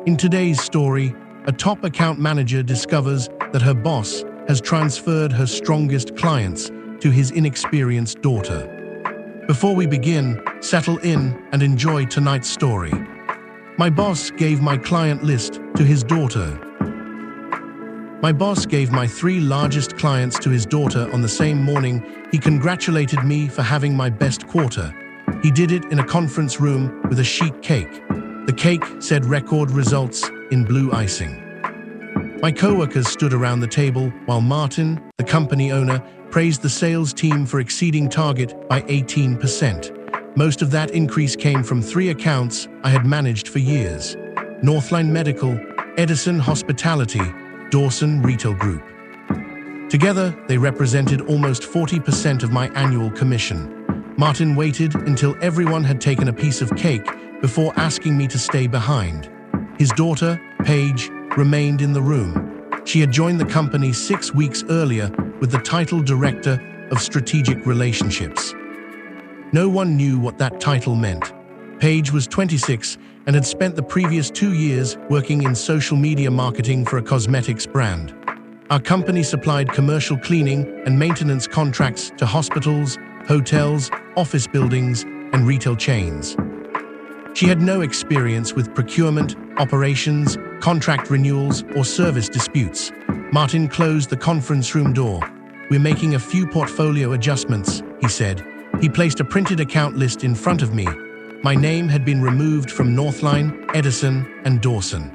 In today's story, a top account manager discovers that her boss has transferred her strongest clients to his inexperienced daughter. Before we begin, settle in and enjoy tonight's story. My boss gave my client list to his daughter. My boss gave my 3 largest clients to his daughter on the same morning. He congratulated me for having my best quarter. He did it in a conference room with a sheet cake. The cake said record results in blue icing. My coworkers stood around the table while Martin, the company owner, praised the sales team for exceeding target by 18%. Most of that increase came from 3 accounts I had managed for years: Northline Medical, Edison Hospitality, Dawson Retail Group. Together, they represented almost 40% of my annual commission. Martin waited until everyone had taken a piece of cake before asking me to stay behind. His daughter, Paige, remained in the room. She had joined the company 6 weeks earlier with the title Director of Strategic Relationships. No one knew what that title meant. Paige was 26 and had spent the previous 2 years working in social media marketing for a cosmetics brand. Our company supplied commercial cleaning and maintenance contracts to hospitals, hotels, office buildings, and retail chains. She had no experience with procurement, operations, contract renewals, or service disputes. Martin closed the conference room door. "We're making a few portfolio adjustments," he said. He placed a printed account list in front of me. My name had been removed from Northline, Edison, and Dawson.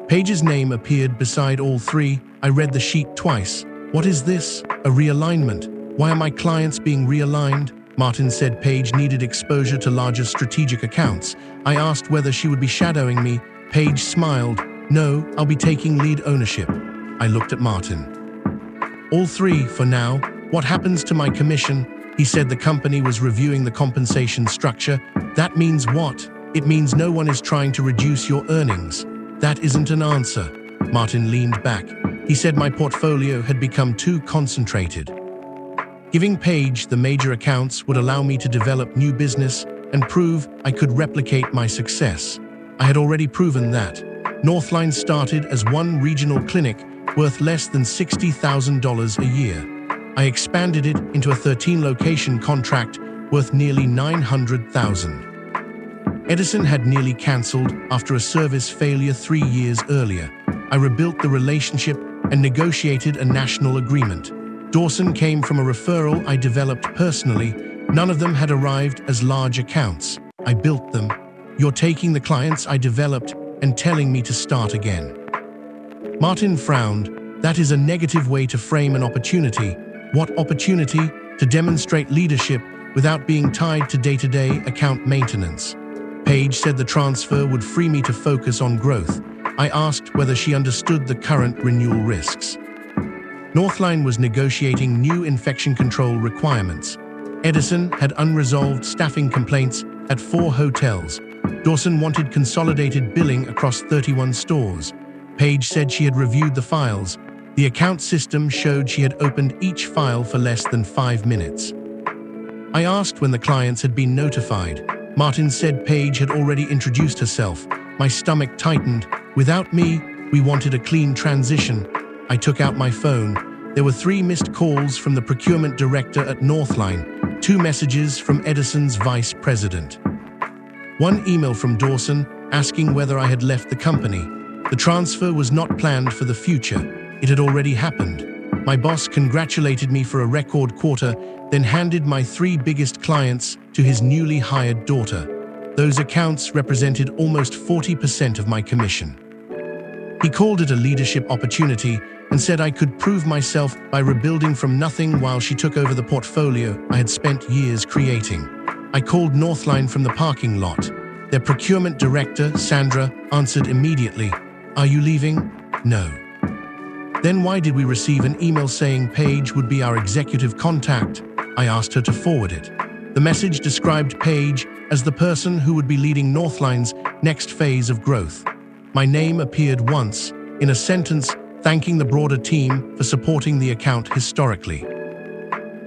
Paige's name appeared beside all 3. I read the sheet twice. "What is this? A realignment? Why are my clients being realigned?" Martin said Paige needed exposure to larger strategic accounts. I asked whether she would be shadowing me. Paige smiled. "No, I'll be taking lead ownership." I looked at Martin. "All 3 for now. What happens to my commission?" He said the company was reviewing the compensation structure. "That means what?" "It means no one is trying to reduce your earnings." "That isn't an answer." Martin leaned back. He said my portfolio had become too concentrated. Giving Paige the major accounts would allow me to develop new business and prove I could replicate my success. I had already proven that. Northline started as one regional clinic worth less than $60,000 a year. I expanded it into a 13-location contract worth nearly $900,000. Edison had nearly canceled after a service failure 3 years earlier. I rebuilt the relationship and negotiated a national agreement. Dawson came from a referral I developed personally. None of them had arrived as large accounts. I built them. "You're taking the clients I developed and telling me to start again." Martin frowned. "That is a negative way to frame an opportunity." "What opportunity?" "To demonstrate leadership without being tied to day-to-day account maintenance." Paige said the transfer would free me to focus on growth. I asked whether she understood the current renewal risks. Northline was negotiating new infection control requirements. Edison had unresolved staffing complaints at 4 hotels. Dawson wanted consolidated billing across 31 stores. Paige said she had reviewed the files. The account system showed she had opened each file for less than 5 minutes. I asked when the clients had been notified. Martin said Paige had already introduced herself. My stomach tightened. Without me, we wanted a clean transition. I took out my phone. There were 3 missed calls from the procurement director at Northline, 2 messages from Edison's vice president. 1 email from Dawson asking whether I had left the company. The transfer was not planned for the future. It had already happened. My boss congratulated me for a record quarter, then handed my 3 biggest clients to his newly hired daughter. Those accounts represented almost 40% of my commission. He called it a leadership opportunity and said I could prove myself by rebuilding from nothing while she took over the portfolio I had spent years creating. I called Northline from the parking lot. Their procurement director, Sandra, answered immediately. "Are you leaving?" "No." "Then why did we receive an email saying Paige would be our executive contact?" I asked her to forward it. The message described Paige as the person who would be leading Northline's next phase of growth. My name appeared once, in a sentence thanking the broader team for supporting the account historically.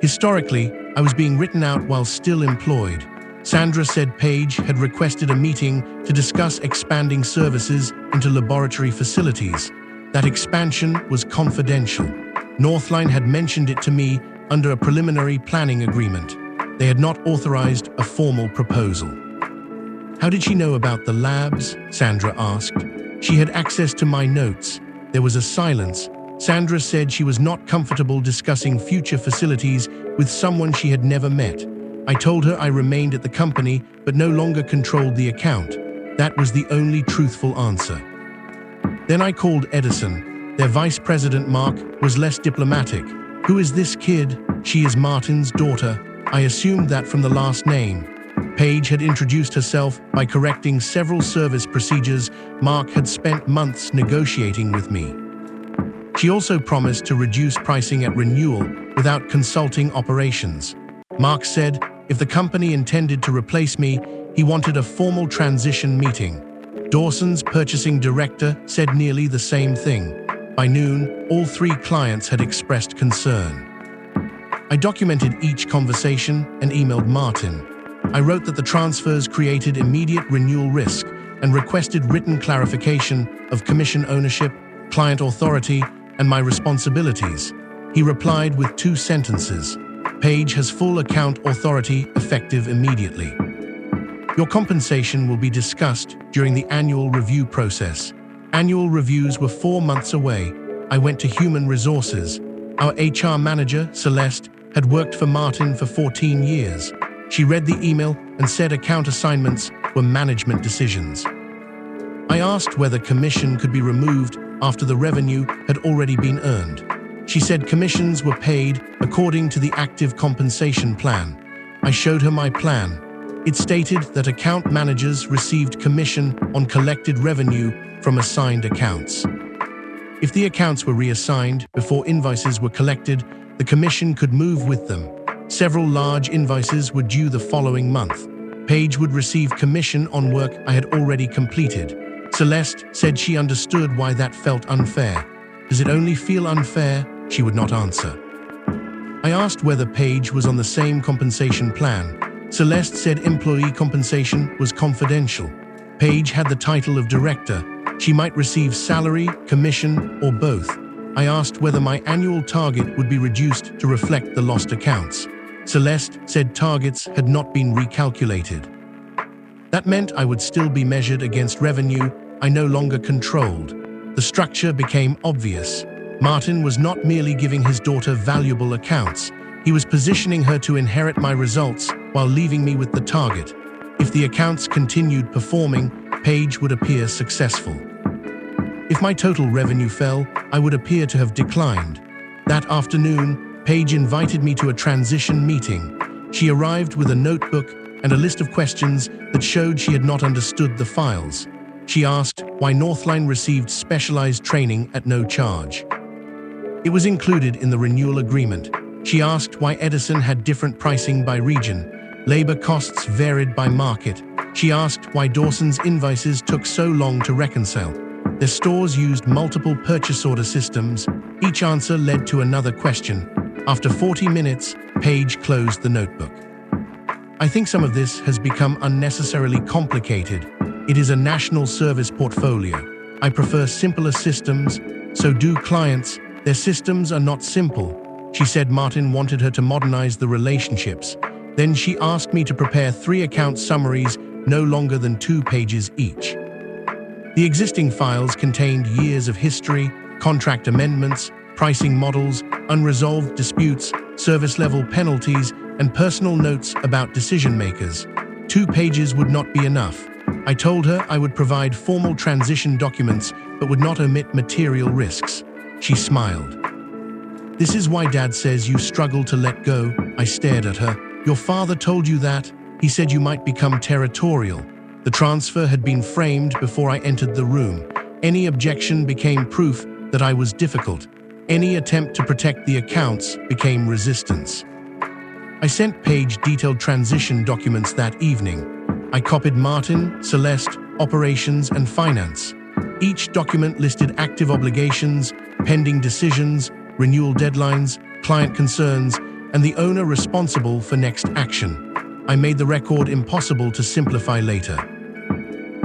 Historically, I was being written out while still employed. Sandra said Paige had requested a meeting to discuss expanding services into laboratory facilities. That expansion was confidential. Northline had mentioned it to me under a preliminary planning agreement. They had not authorized a formal proposal. How did she know about the labs? Sandra asked. She had access to my notes. There was a silence. Sandra said she was not comfortable discussing future facilities with someone she had never met. I told her I remained at the company but no longer controlled the account. That was the only truthful answer. Then I called Edison. Their vice president, Mark, was less diplomatic. Who is this kid? She is Martin's daughter. I assumed that from the last name. Paige had introduced herself by correcting several service procedures Mark had spent months negotiating with me. She also promised to reduce pricing at renewal without consulting operations. Mark said if the company intended to replace me, he wanted a formal transition meeting. Dawson's purchasing director said nearly the same thing. By noon, all 3 clients had expressed concern. I documented each conversation and emailed Martin. I wrote that the transfers created immediate renewal risk and requested written clarification of commission ownership, client authority, and my responsibilities. He replied with 2 sentences. Paige has full account authority effective immediately. Your compensation will be discussed during the annual review process. Annual reviews were 4 months away. I went to Human Resources. Our HR manager, Celeste, had worked for Martin for 14 years. She read the email and said account assignments were management decisions. I asked whether commission could be removed after the revenue had already been earned. She said commissions were paid according to the active compensation plan. I showed her my plan. It stated that account managers received commission on collected revenue from assigned accounts. If the accounts were reassigned before invoices were collected, the commission could move with them. Several large invoices were due the following month. Paige would receive commission on work I had already completed. Celeste said she understood why that felt unfair. Does it only feel unfair? She would not answer. I asked whether Paige was on the same compensation plan. Celeste said employee compensation was confidential. Paige had the title of director. She might receive salary, commission, or both. I asked whether my annual target would be reduced to reflect the lost accounts. Celeste said targets had not been recalculated. That meant I would still be measured against revenue I no longer controlled. The structure became obvious. Martin was not merely giving his daughter valuable accounts. He was positioning her to inherit my results while leaving me with the target. If the accounts continued performing, Paige would appear successful. If my total revenue fell, I would appear to have declined. That afternoon, Paige invited me to a transition meeting. She arrived with a notebook and a list of questions that showed she had not understood the files. She asked why Northline received specialized training at no charge. It was included in the renewal agreement. She asked why Edison had different pricing by region. Labor costs varied by market. She asked why Dawson's invoices took so long to reconcile. Their stores used multiple purchase order systems. Each answer led to another question. After 40 minutes, Paige closed the notebook. I think some of this has become unnecessarily complicated. It is a national service portfolio. I prefer simpler systems, so do clients. Their systems are not simple. She said Martin wanted her to modernize the relationships. Then she asked me to prepare 3 account summaries, no longer than 2 pages each. The existing files contained years of history, contract amendments, pricing models, unresolved disputes, service-level penalties, and personal notes about decision-makers. 2 pages would not be enough. I told her I would provide formal transition documents but would not omit material risks. She smiled. This is why Dad says you struggle to let go. I stared at her. Your father told you that? He said you might become territorial. The transfer had been framed before I entered the room. Any objection became proof that I was difficult. Any attempt to protect the accounts became resistance. I sent Paige detailed transition documents that evening. I copied Martin, Celeste, operations, and finance. Each document listed active obligations, pending decisions, renewal deadlines, client concerns, and the owner responsible for next action. I made the record impossible to simplify later.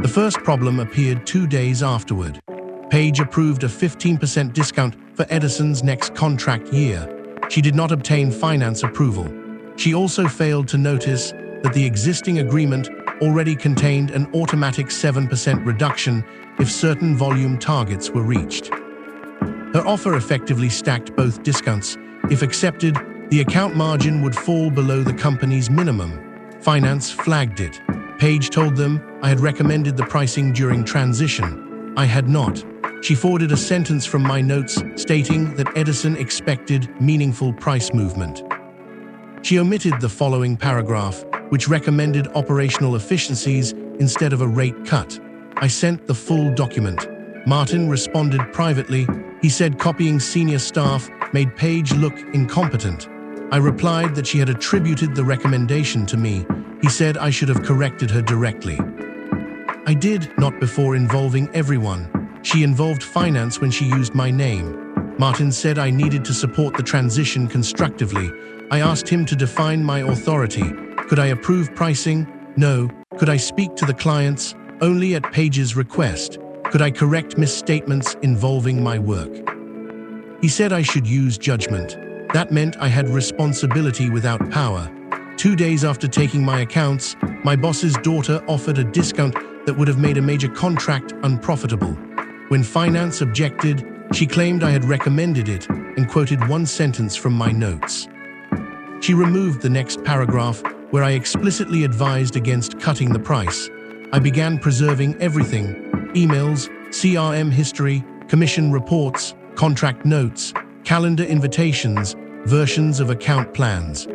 The first problem appeared 2 days afterward. Paige approved a 15% discount for Edison's next contract year. She did not obtain finance approval. She also failed to notice that the existing agreement already contained an automatic 7% reduction if certain volume targets were reached. Her offer effectively stacked both discounts. If accepted, the account margin would fall below the company's minimum. Finance flagged it. Paige told them I had recommended the pricing during transition. I had not. She forwarded a sentence from my notes stating that Edison expected meaningful price movement. She omitted the following paragraph, which recommended operational efficiencies instead of a rate cut. I sent the full document. Martin responded privately. He said copying senior staff made Paige look incompetent. I replied that she had attributed the recommendation to me. He said I should have corrected her directly. I did, not before involving everyone. She involved finance when she used my name. Martin said I needed to support the transition constructively. I asked him to define my authority. Could I approve pricing? No. Could I speak to the clients? Only at Paige's request. Could I correct misstatements involving my work? He said I should use judgment. That meant I had responsibility without power. 2 days after taking my accounts, my boss's daughter offered a discount that would have made a major contract unprofitable. When finance objected, she claimed I had recommended it and quoted one sentence from my notes. She removed the next paragraph where I explicitly advised against cutting the price. I began preserving everything: emails, CRM history, commission reports, contract notes, calendar invitations, versions of account plans.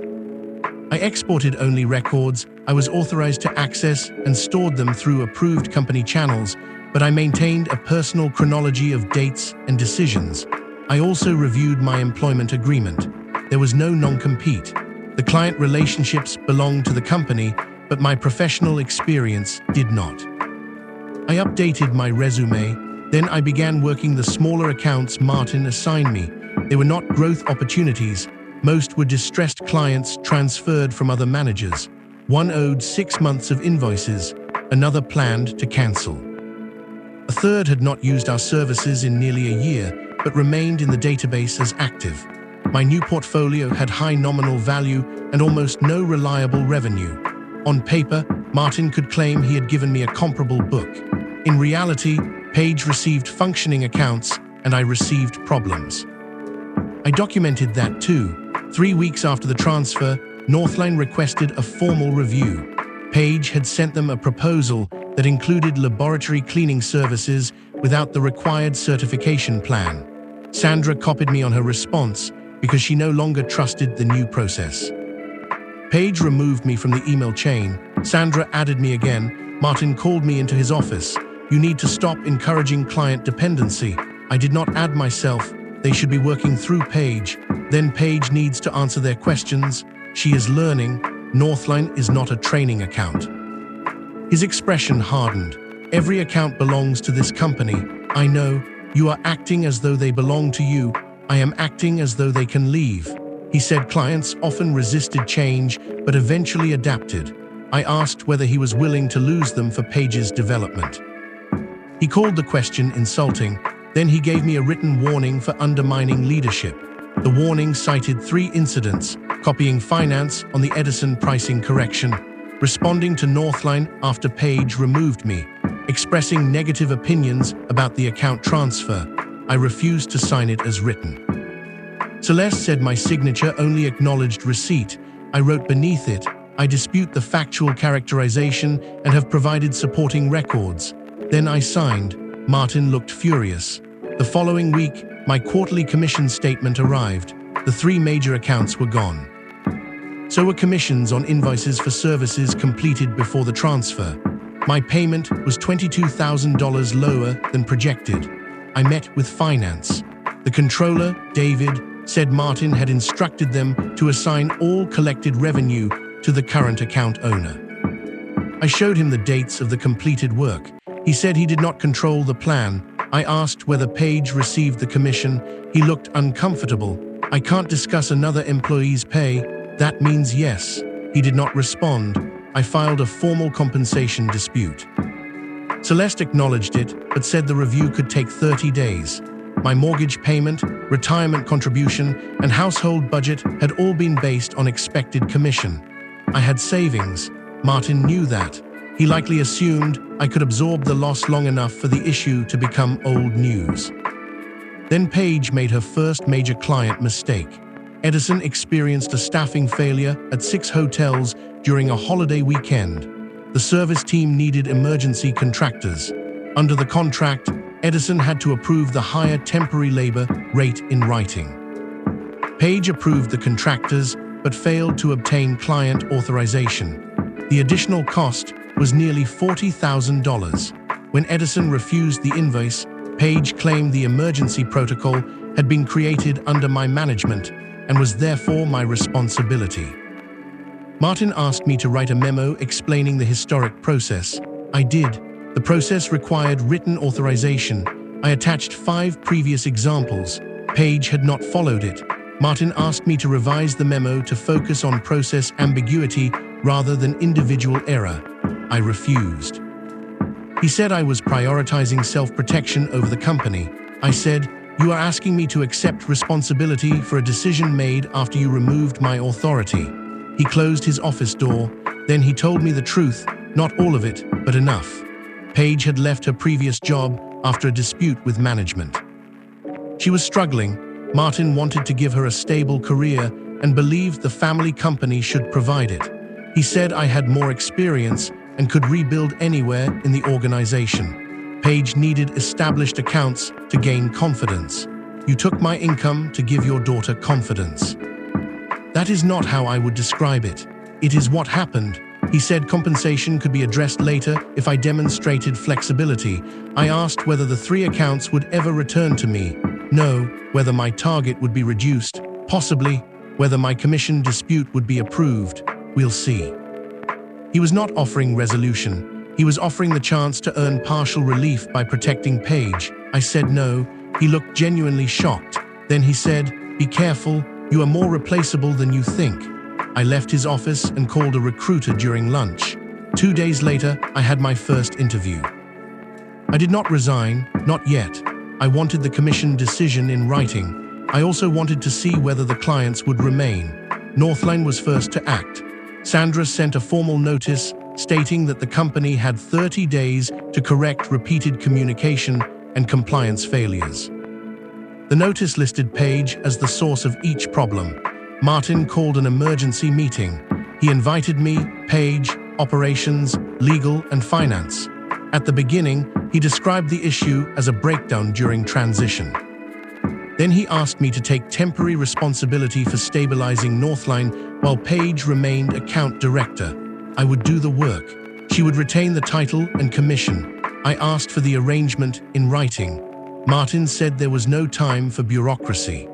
I exported only records I was authorized to access and stored them through approved company channels, but I maintained a personal chronology of dates and decisions. I also reviewed my employment agreement. There was no non-compete. The client relationships belonged to the company, but my professional experience did not. I updated my resume, then I began working the smaller accounts Martin assigned me. They were not growth opportunities. Most were distressed clients transferred from other managers. One owed 6 months of invoices, another planned to cancel. A third had not used our services in nearly a year, but remained in the database as active. My new portfolio had high nominal value and almost no reliable revenue. On paper, Martin could claim he had given me a comparable book. In reality, Paige received functioning accounts and I received problems. I documented that too. 3 weeks after the transfer, Northline requested a formal review. Paige had sent them a proposal that included laboratory cleaning services without the required certification plan. Sandra copied me on her response because she no longer trusted the new process. Paige removed me from the email chain. Sandra added me again. Martin called me into his office. You need to stop encouraging client dependency. I did not add myself. They should be working through Paige. Then Paige needs to answer their questions. She is learning. Northline is not a training account. His expression hardened. Every account belongs to this company. I know. You are acting as though they belong to you. I am acting as though they can leave. He said clients often resisted change, but eventually adapted. I asked whether he was willing to lose them for Paige's development. He called the question insulting. Then he gave me a written warning for undermining leadership. The warning cited 3 incidents: copying finance on the Edison pricing correction, responding to Northline after Paige removed me, expressing negative opinions about the account transfer. I refused to sign it as written. Celeste said my signature only acknowledged receipt. I wrote beneath it, I dispute the factual characterization and have provided supporting records. Then I signed. Martin looked furious. The following week, my quarterly commission statement arrived. The 3 major accounts were gone. So were commissions on invoices for services completed before the transfer. My payment was $22,000 lower than projected. I met with finance. The controller, David, said Martin had instructed them to assign all collected revenue to the current account owner. I showed him the dates of the completed work. He said he did not control the plan. I asked whether Paige received the commission. He looked uncomfortable. I can't discuss another employee's pay. That means yes. He did not respond. I filed a formal compensation dispute. Celeste acknowledged it, but said the review could take 30 days. My mortgage payment, retirement contribution, and household budget had all been based on expected commission. I had savings. Martin knew that. He likely assumed I could absorb the loss long enough for the issue to become old news. Then Paige made her first major client mistake. Edison experienced a staffing failure at 6 hotels during a holiday weekend. The service team needed emergency contractors. Under the contract, Edison had to approve the higher temporary labor rate in writing. Paige approved the contractors, but failed to obtain client authorization. The additional cost was nearly $40,000. When Edison refused the invoice, Paige claimed the emergency protocol had been created under my management and was therefore my responsibility. Martin asked me to write a memo explaining the historic process. I did. The process required written authorization. I attached 5 previous examples. Paige had not followed it. Martin asked me to revise the memo to focus on process ambiguity rather than individual error. I refused. He said I was prioritizing self-protection over the company. I said, "You are asking me to accept responsibility for a decision made after you removed my authority." He closed his office door. Then he told me the truth, not all of it, but enough. Paige had left her previous job after a dispute with management. She was struggling. Martin wanted to give her a stable career and believed the family company should provide it. He said I had more experience and could rebuild anywhere in the organization. Paige needed established accounts to gain confidence. "You took my income to give your daughter confidence." That is not how I would describe it. It is what happened. He said compensation could be addressed later if I demonstrated flexibility. I asked whether the 3 accounts would ever return to me. No. Whether my target would be reduced. Possibly. Whether my commission dispute would be approved. We'll see. He was not offering resolution. He was offering the chance to earn partial relief by protecting Paige. I said no. He looked genuinely shocked. Then he said, "Be careful. You are more replaceable than you think." I left his office and called a recruiter during lunch. 2 days later, I had my first interview. I did not resign, not yet. I wanted the commission decision in writing. I also wanted to see whether the clients would remain. Northline was first to act. Sandra sent a formal notice stating that the company had 30 days to correct repeated communication and compliance failures. The notice listed Paige as the source of each problem. Martin called an emergency meeting. He invited me, Paige, operations, legal, and finance. At the beginning, he described the issue as a breakdown during transition. Then he asked me to take temporary responsibility for stabilizing Northline while Paige remained account director. I would do the work. She would retain the title and commission. I asked for the arrangement in writing. Martin said there was no time for bureaucracy.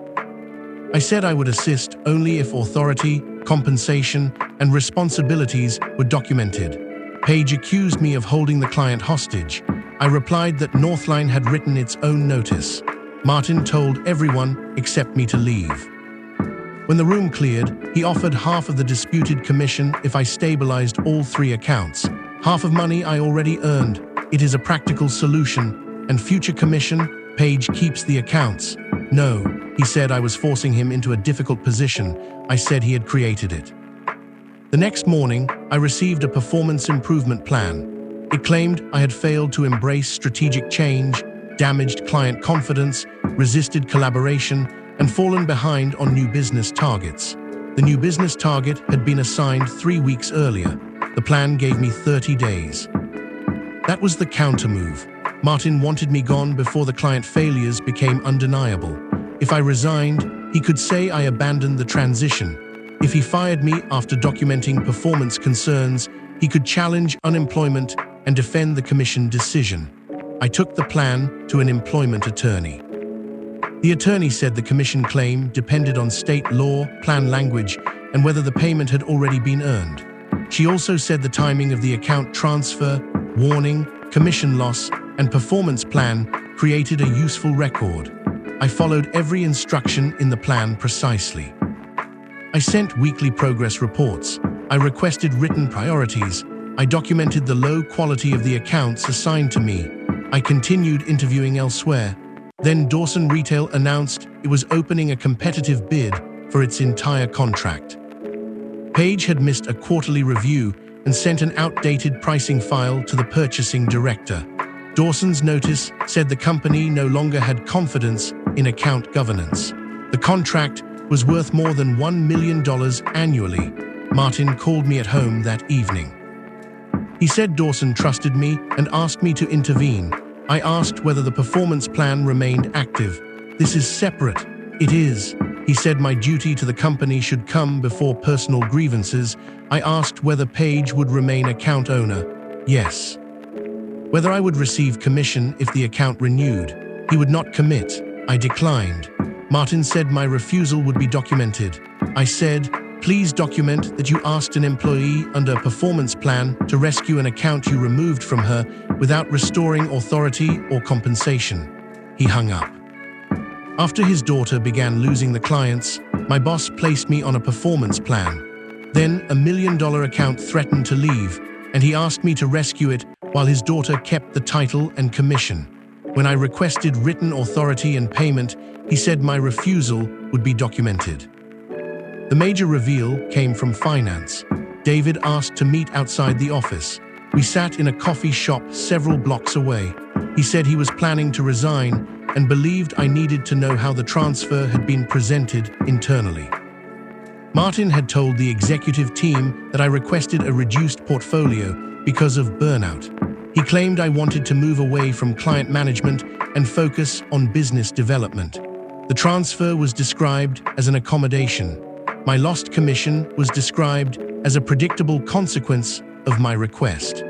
I said I would assist only if authority, compensation, and responsibilities were documented. Paige accused me of holding the client hostage. I replied that Northline had written its own notice. Martin told everyone except me to leave. When the room cleared, he offered half of the disputed commission if I stabilized all 3 accounts. Half of money I already earned. It is a practical solution. And future commission, Paige keeps the accounts. No, he said I was forcing him into a difficult position. I said he had created it. The next morning, I received a performance improvement plan. It claimed I had failed to embrace strategic change, damaged client confidence, resisted collaboration, and fallen behind on new business targets. The new business target had been assigned 3 weeks earlier. The plan gave me 30 days. That was the countermove. Martin wanted me gone before the client failures became undeniable. If I resigned, he could say I abandoned the transition. If he fired me after documenting performance concerns, he could challenge unemployment and defend the commission decision. I took the plan to an employment attorney. The attorney said the commission claim depended on state law, plan language, and whether the payment had already been earned. She also said the timing of the account transfer, warning, commission loss, and performance plan created a useful record. I followed every instruction in the plan precisely. I sent weekly progress reports. I requested written priorities. I documented the low quality of the accounts assigned to me. I continued interviewing elsewhere. Then Dawson Retail announced it was opening a competitive bid for its entire contract. Page had missed a quarterly review and sent an outdated pricing file to the purchasing director. Dawson's notice said the company no longer had confidence in account governance. The contract was worth more than $1 million annually. Martin called me at home that evening. He said Dawson trusted me and asked me to intervene. I asked whether the performance plan remained active. "This is separate." "It is." He said my duty to the company should come before personal grievances. I asked whether Page would remain account owner. "Yes." Whether I would receive commission if the account renewed. He would not commit. I declined. Martin said my refusal would be documented. I said, "Please document that you asked an employee under a performance plan to rescue an account you removed from her without restoring authority or compensation." He hung up. After his daughter began losing the clients, my boss placed me on a performance plan. Then a $1 million account threatened to leave, and he asked me to rescue it while his daughter kept the title and commission. When I requested written authority and payment, he said my refusal would be documented. The major reveal came from finance. David asked to meet outside the office. We sat in a coffee shop several blocks away. He said he was planning to resign and believed I needed to know how the transfer had been presented internally. Martin had told the executive team that I requested a reduced portfolio because of burnout. He claimed I wanted to move away from client management and focus on business development. The transfer was described as an accommodation. My lost commission was described as a predictable consequence of my request.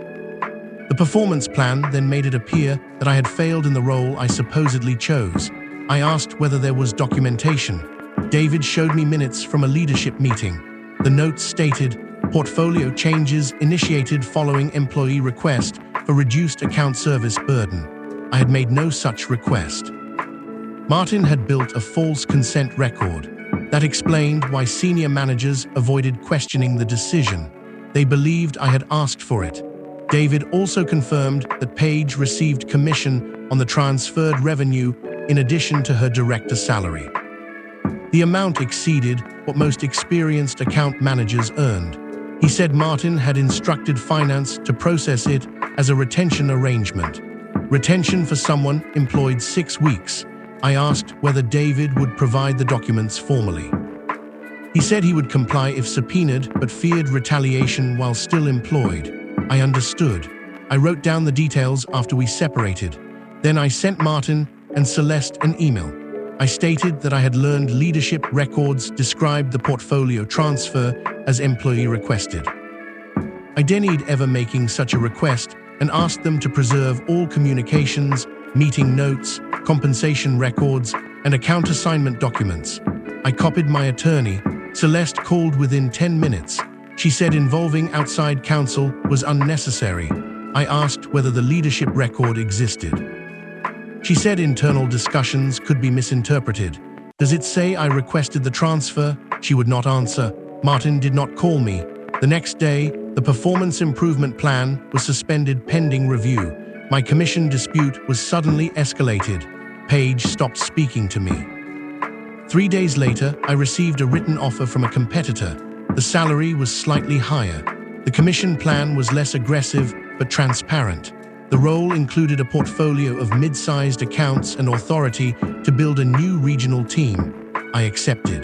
The performance plan then made it appear that I had failed in the role I supposedly chose. I asked whether there was documentation. David showed me minutes from a leadership meeting. The notes stated, "Portfolio changes initiated following employee request for reduced account service burden." I had made no such request. Martin had built a false consent record. That explained why senior managers avoided questioning the decision. They believed I had asked for it. David also confirmed that Page received commission on the transferred revenue in addition to her director salary. The amount exceeded what most experienced account managers earned. He said Martin had instructed finance to process it as a retention arrangement. Retention for someone employed 6 weeks. I asked whether David would provide the documents formally. He said he would comply if subpoenaed, but feared retaliation while still employed. I understood. I wrote down the details after we separated. Then I sent Martin and Celeste an email. I stated that I had learned leadership records described the portfolio transfer as employee requested. I denied ever making such a request and asked them to preserve all communications, meeting notes, compensation records, and account assignment documents. I copied my attorney. Celeste called within 10 minutes. She said involving outside counsel was unnecessary. I asked whether the leadership record existed. She said internal discussions could be misinterpreted. Does it say I requested the transfer? She would not answer. Martin did not call me. The next day, the performance improvement plan was suspended pending review. My commission dispute was suddenly escalated. Page stopped speaking to me. 3 days later, I received a written offer from a competitor. The salary was slightly higher. The commission plan was less aggressive but transparent. The role included a portfolio of mid-sized accounts and authority to build a new regional team. I accepted.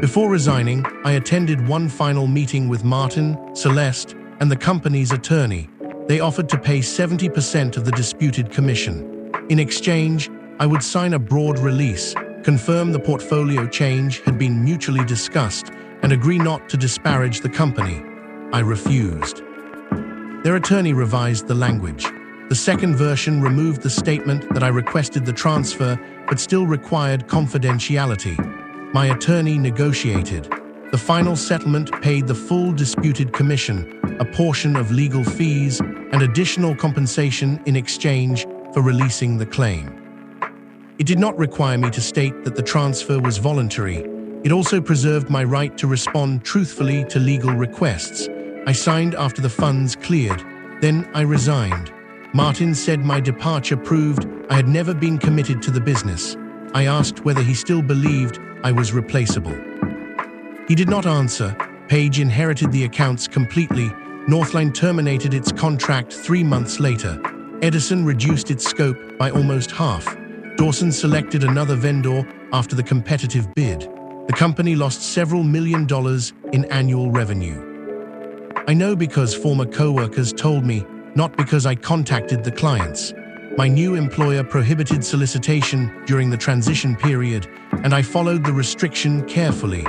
Before resigning, I attended one final meeting with Martin, Celeste, and the company's attorney. They offered to pay 70% of the disputed commission. In exchange, I would sign a broad release, confirm the portfolio change had been mutually discussed, and agree not to disparage the company. I refused. Their attorney revised the language. The second version removed the statement that I requested the transfer but still required confidentiality. My attorney negotiated. The final settlement paid the full disputed commission, a portion of legal fees, and additional compensation in exchange for releasing the claim. It did not require me to state that the transfer was voluntary. It also preserved my right to respond truthfully to legal requests. I signed after the funds cleared. Then I resigned. Martin said my departure proved I had never been committed to the business. I asked whether he still believed I was replaceable. He did not answer. Page inherited the accounts completely. Northline terminated its contract 3 months later. Edison reduced its scope by almost half. Dawson selected another vendor after the competitive bid. The company lost several $1 million in annual revenue. I know because former co-workers told me, not because I contacted the clients. My new employer prohibited solicitation during the transition period, and I followed the restriction carefully.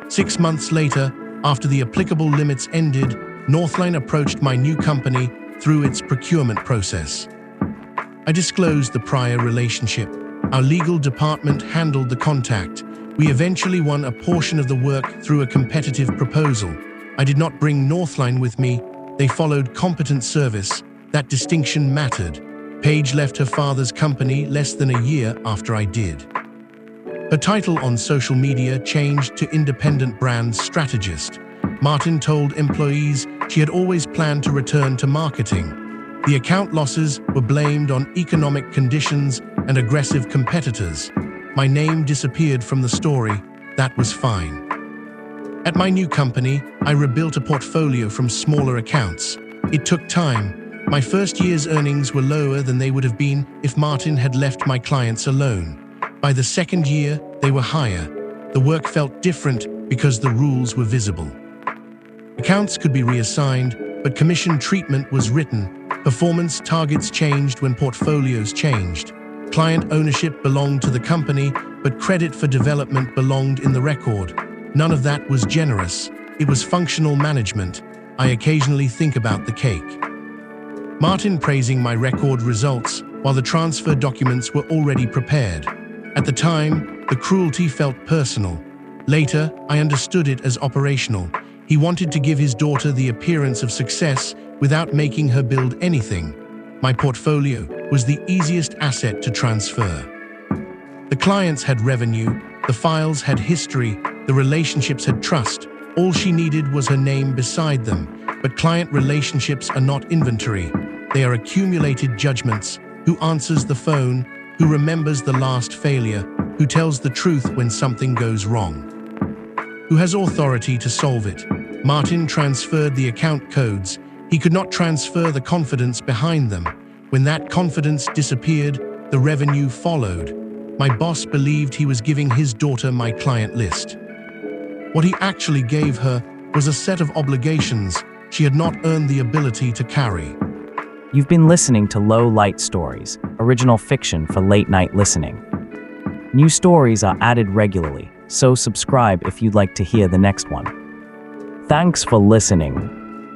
6 months later, after the applicable limits ended, Northline approached my new company through its procurement process. I disclosed the prior relationship. Our legal department handled the contact. We eventually won a portion of the work through a competitive proposal. I did not bring Northline with me. They followed competent service. That distinction mattered. Paige left her father's company less than a year after I did. Her title on social media changed to independent brand strategist. Martin told employees she had always planned to return to marketing. The account losses were blamed on economic conditions and aggressive competitors. My name disappeared from the story. That was fine. At my new company, I rebuilt a portfolio from smaller accounts. It took time. My first year's earnings were lower than they would have been if Martin had left my clients alone. By the second year, they were higher. The work felt different because the rules were visible. Accounts could be reassigned, but commission treatment was written. Performance targets changed when portfolios changed. Client ownership belonged to the company, but credit for development belonged in the record. None of that was generous. It was functional management. I occasionally think about the cake. Martin praising my record results while the transfer documents were already prepared. At the time, the cruelty felt personal. Later, I understood it as operational. He wanted to give his daughter the appearance of success without making her build anything. My portfolio was the easiest asset to transfer. The clients had revenue, the files had history, the relationships had trust. All she needed was her name beside them. But client relationships are not inventory. They are accumulated judgments. Who answers the phone? Who remembers the last failure? Who tells the truth when something goes wrong? Who has authority to solve it? Martin transferred the account codes. He could not transfer the confidence behind them. When that confidence disappeared, the revenue followed. My boss believed he was giving his daughter my client list. What he actually gave her was a set of obligations she had not earned the ability to carry. You've been listening to Low Light Stories, original fiction for late-night listening. New stories are added regularly, so subscribe if you'd like to hear the next one. Thanks for listening.